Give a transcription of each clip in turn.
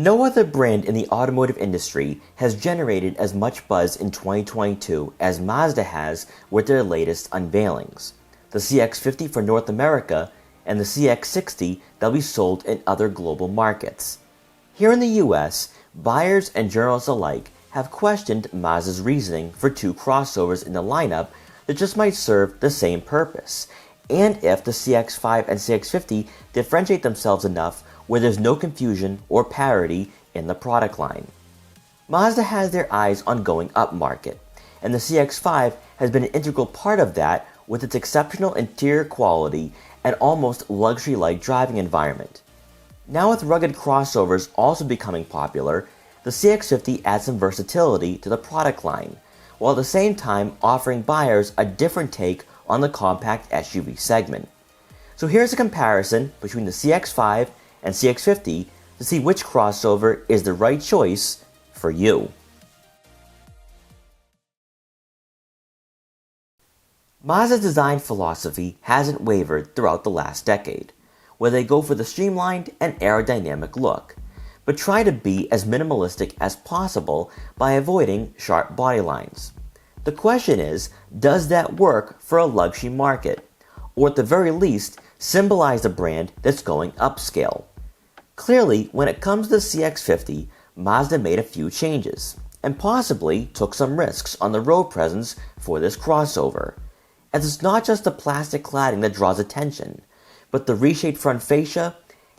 No other brand in the automotive industry has generated as much buzz in 2022 as Mazda has with their latest unveilings, the CX-50 for North America and the CX-60 that will be sold in other global markets. Here in the US, buyers and journalists alike have questioned Mazda's reasoning for two crossovers in the lineup that just might serve the same purpose, and if the CX-5 and CX-50 differentiate themselves enough where there's no confusion or parity in the product line. Mazda has their eyes on going upmarket, and the CX-5 has been an integral part of that with its exceptional interior quality and almost luxury-like driving environment. Now with rugged crossovers also becoming popular, the CX-50 adds some versatility to the product line, while at the same time offering buyers a different take on the compact SUV segment. So here's a comparison between the CX-5 and CX-50 to see which crossover is the right choice for you. Mazda's design philosophy hasn't wavered throughout the last decade, where they go for the streamlined and aerodynamic look, but try to be as minimalistic as possible by avoiding sharp body lines. The question is, does that work for a luxury market, or at the very least, symbolize a brand that's going upscale? Clearly, when it comes to the CX-50, Mazda made a few changes, and possibly took some risks on the road presence for this crossover, as it's not just the plastic cladding that draws attention, but the reshaped front fascia,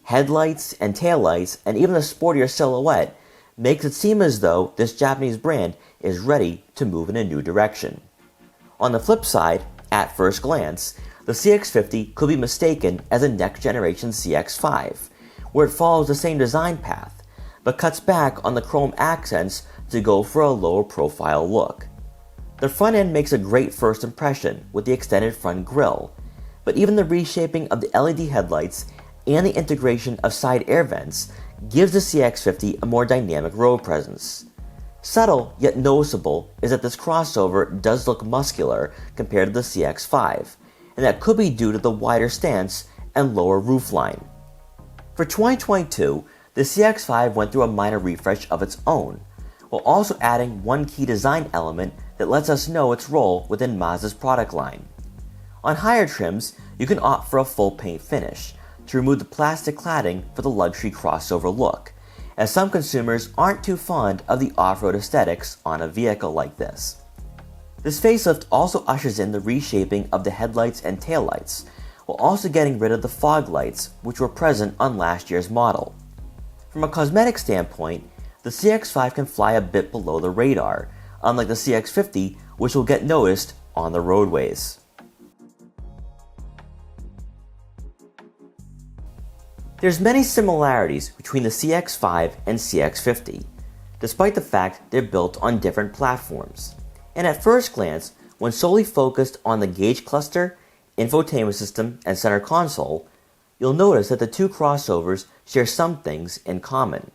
headlights and taillights, and even the sportier silhouette makes it seem as though this Japanese brand is ready to move in a new direction. On the flip side, at first glance, the CX-50 could be mistaken as a next-generation CX-5, where it follows the same design path, but cuts back on the chrome accents to go for a lower profile look. The front end makes a great first impression with the extended front grille, but even the reshaping of the LED headlights and the integration of side air vents gives the CX-50 a more dynamic road presence. Subtle yet noticeable is that this crossover does look muscular compared to the CX-5, and that could be due to the wider stance and lower roofline. For 2022, the CX-5 went through a minor refresh of its own, while also adding one key design element that lets us know its role within Mazda's product line. On higher trims, you can opt for a full paint finish to remove the plastic cladding for the luxury crossover look, as some consumers aren't too fond of the off-road aesthetics on a vehicle like this. This facelift also ushers in the reshaping of the headlights and taillights, while also getting rid of the fog lights which were present on last year's model. From a cosmetic standpoint, the CX-5 can fly a bit below the radar, unlike the CX-50 which will get noticed on the roadways. There's many similarities between the CX-5 and CX-50, despite the fact they're built on different platforms. And at first glance, when solely focused on the gauge cluster, infotainment system, and center console, you'll notice that the two crossovers share some things in common.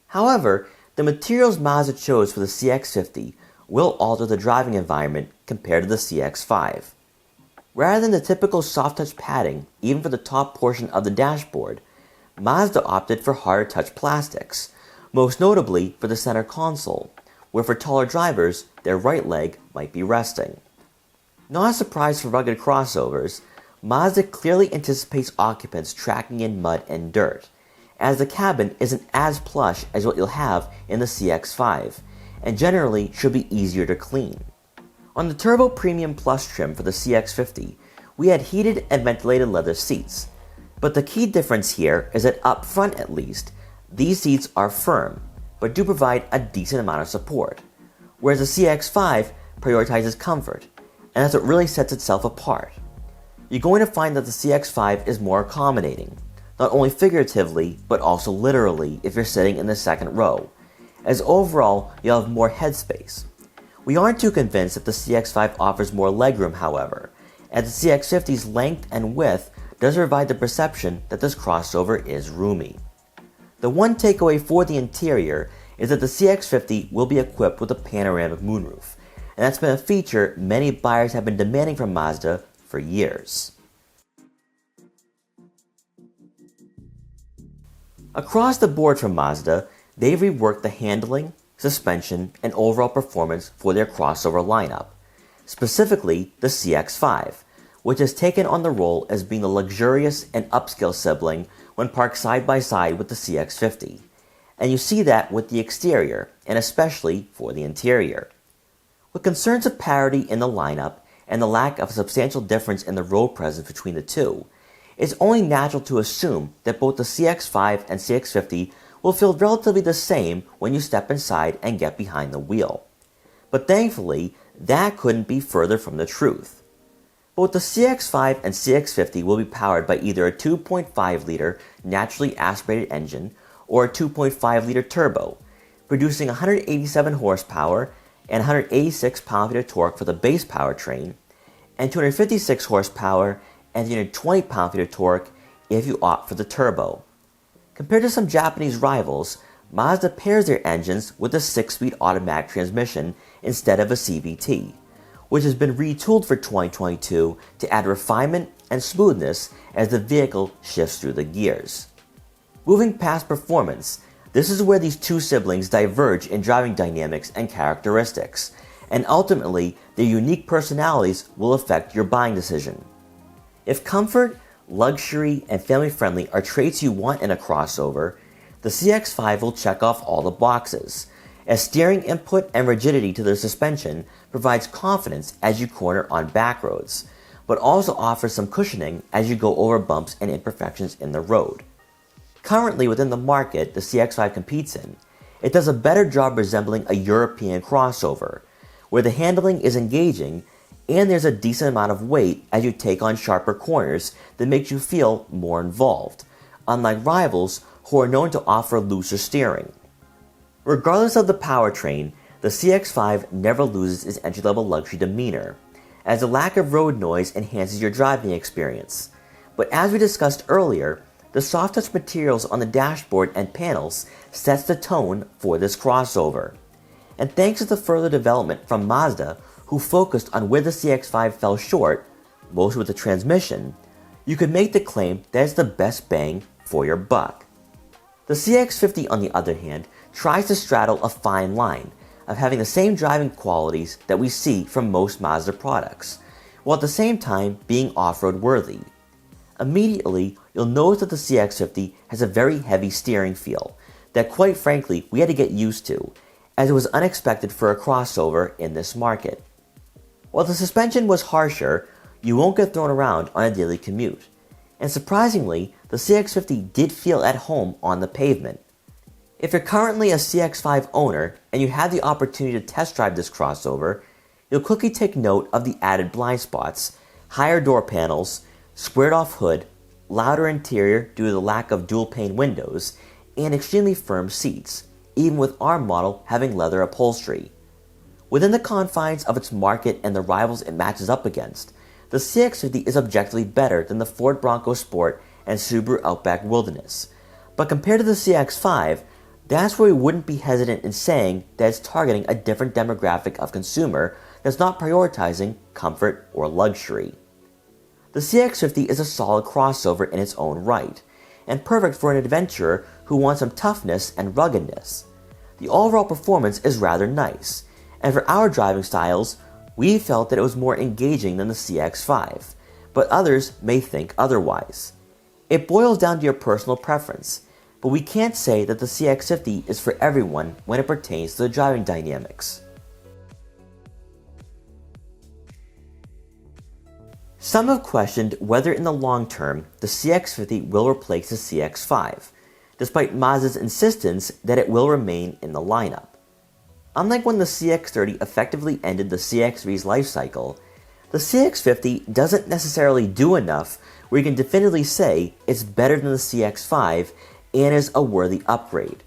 However, the materials Mazda chose for the CX-50 will alter the driving environment compared to the CX-5. Rather than the typical soft-touch padding, even for the top portion of the dashboard, Mazda opted for harder touch plastics, most notably for the center console, where for taller drivers, their right leg might be resting. Not a surprise for rugged crossovers, Mazda clearly anticipates occupants tracking in mud and dirt, as the cabin isn't as plush as what you'll have in the CX-5, and generally should be easier to clean. On the Turbo Premium Plus trim for the CX-50, we had heated and ventilated leather seats, but the key difference here is that up front at least, these seats are firm, but do provide a decent amount of support, whereas the CX-5 prioritizes comfort, and that's what really sets itself apart. You're going to find that the CX-5 is more accommodating, not only figuratively, but also literally if you're sitting in the second row, as overall you'll have more headspace. We aren't too convinced that the CX-5 offers more legroom, however, as the CX-50's length and width does provide the perception that this crossover is roomy. The one takeaway for the interior is that the CX-50 will be equipped with a panoramic moonroof, and that's been a feature many buyers have been demanding from Mazda for years. Across the board from Mazda, they've reworked the handling, suspension, and overall performance for their crossover lineup, specifically the CX-5, which has taken on the role as being the luxurious and upscale sibling when parked side by side with the CX-50. And you see that with the exterior, and especially for the interior. With concerns of parity in the lineup and the lack of a substantial difference in the road presence between the two, it's only natural to assume that both the CX-5 and CX-50 will feel relatively the same when you step inside and get behind the wheel. But thankfully, that couldn't be further from the truth. Both the CX-5 and CX-50 will be powered by either a 2.5-liter naturally aspirated engine or a 2.5-liter turbo, producing 187 horsepower and 186 pound-feet of torque for the base powertrain, and 256 horsepower and 320 pound-feet of torque if you opt for the turbo. Compared to some Japanese rivals, Mazda pairs their engines with a 6-speed automatic transmission instead of a CVT, which has been retooled for 2022 to add refinement and smoothness as the vehicle shifts through the gears. Moving past performance, this is where these two siblings diverge in driving dynamics and characteristics, and ultimately their unique personalities will affect your buying decision. If comfort, luxury, and family-friendly are traits you want in a crossover, the CX-5 will check off all the boxes, as steering input and rigidity to the suspension provides confidence as you corner on back roads, but also offers some cushioning as you go over bumps and imperfections in the road. Currently within the market the CX-5 competes in, it does a better job resembling a European crossover, where the handling is engaging and there's a decent amount of weight as you take on sharper corners that makes you feel more involved, unlike rivals who are known to offer looser steering. Regardless of the powertrain, the CX-5 never loses its entry-level luxury demeanor, as the lack of road noise enhances your driving experience. But as we discussed earlier, the soft touch materials on the dashboard and panels sets the tone for this crossover. And thanks to the further development from Mazda, who focused on where the CX-5 fell short, most with the transmission, you could make the claim that it's the best bang for your buck. The CX-50, on the other hand, tries to straddle a fine line of having the same driving qualities that we see from most Mazda products, while at the same time being off-road worthy. Immediately, you'll notice that the CX-50 has a very heavy steering feel that quite frankly we had to get used to, as it was unexpected for a crossover in this market. While the suspension was harsher, you won't get thrown around on a daily commute, and surprisingly, the CX-50 did feel at home on the pavement. If you're currently a CX-5 owner and you had the opportunity to test drive this crossover, you'll quickly take note of the added blind spots, higher door panels, squared off hood, louder interior due to the lack of dual pane windows, and extremely firm seats, even with our model having leather upholstery. Within the confines of its market and the rivals it matches up against, the CX-50 is objectively better than the Ford Bronco Sport and Subaru Outback Wilderness. But compared to the CX-5, that's where we wouldn't be hesitant in saying that it's targeting a different demographic of consumer that's not prioritizing comfort or luxury. The CX-50 is a solid crossover in its own right, and perfect for an adventurer who wants some toughness and ruggedness. The overall performance is rather nice, and for our driving styles, we felt that it was more engaging than the CX-5, but others may think otherwise. It boils down to your personal preference, but we can't say that the CX-50 is for everyone when it pertains to the driving dynamics. Some have questioned whether in the long term the CX-50 will replace the CX-5, despite Mazda's insistence that it will remain in the lineup. Unlike when the CX-30 effectively ended the CX-3's life cycle, the CX-50 doesn't necessarily do enough where you can definitively say it's better than the CX-5 and is a worthy upgrade.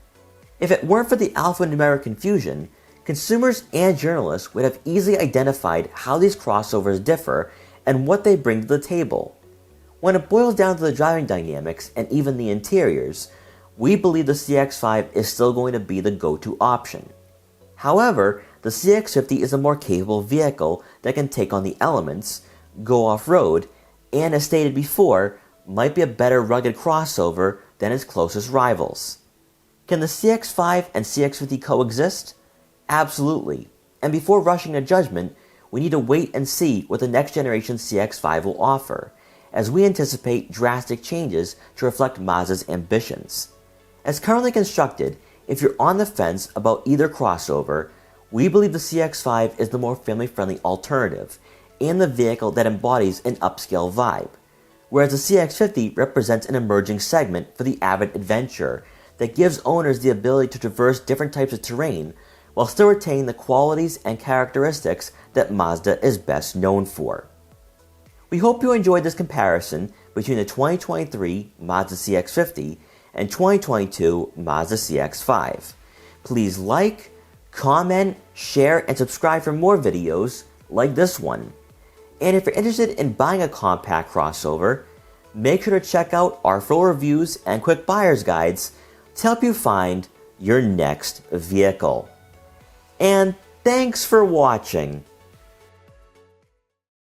If it weren't for the alphanumeric confusion, consumers and journalists would have easily identified how these crossovers differ and what they bring to the table. When it boils down to the driving dynamics and even the interiors, we believe the CX-5 is still going to be the go-to option. However, the CX-50 is a more capable vehicle that can take on the elements, go off-road, and as stated before, might be a better rugged crossover than its closest rivals. Can the CX-5 and CX-50 coexist? Absolutely. And before rushing to judgment, we need to wait and see what the next generation CX-5 will offer, as we anticipate drastic changes to reflect Mazda's ambitions. As currently constructed, if you're on the fence about either crossover, we believe the CX-5 is the more family-friendly alternative and the vehicle that embodies an upscale vibe, whereas the CX-50 represents an emerging segment for the avid adventurer that gives owners the ability to traverse different types of terrain while still retaining the qualities and characteristics that Mazda is best known for. We hope you enjoyed this comparison between the 2023 Mazda CX-50 and 2022 Mazda CX-5. Please like, comment, share, and subscribe for more videos like this one. And if you're interested in buying a compact crossover, make sure to check out our full reviews and quick buyer's guides to help you find your next vehicle. And thanks for watching.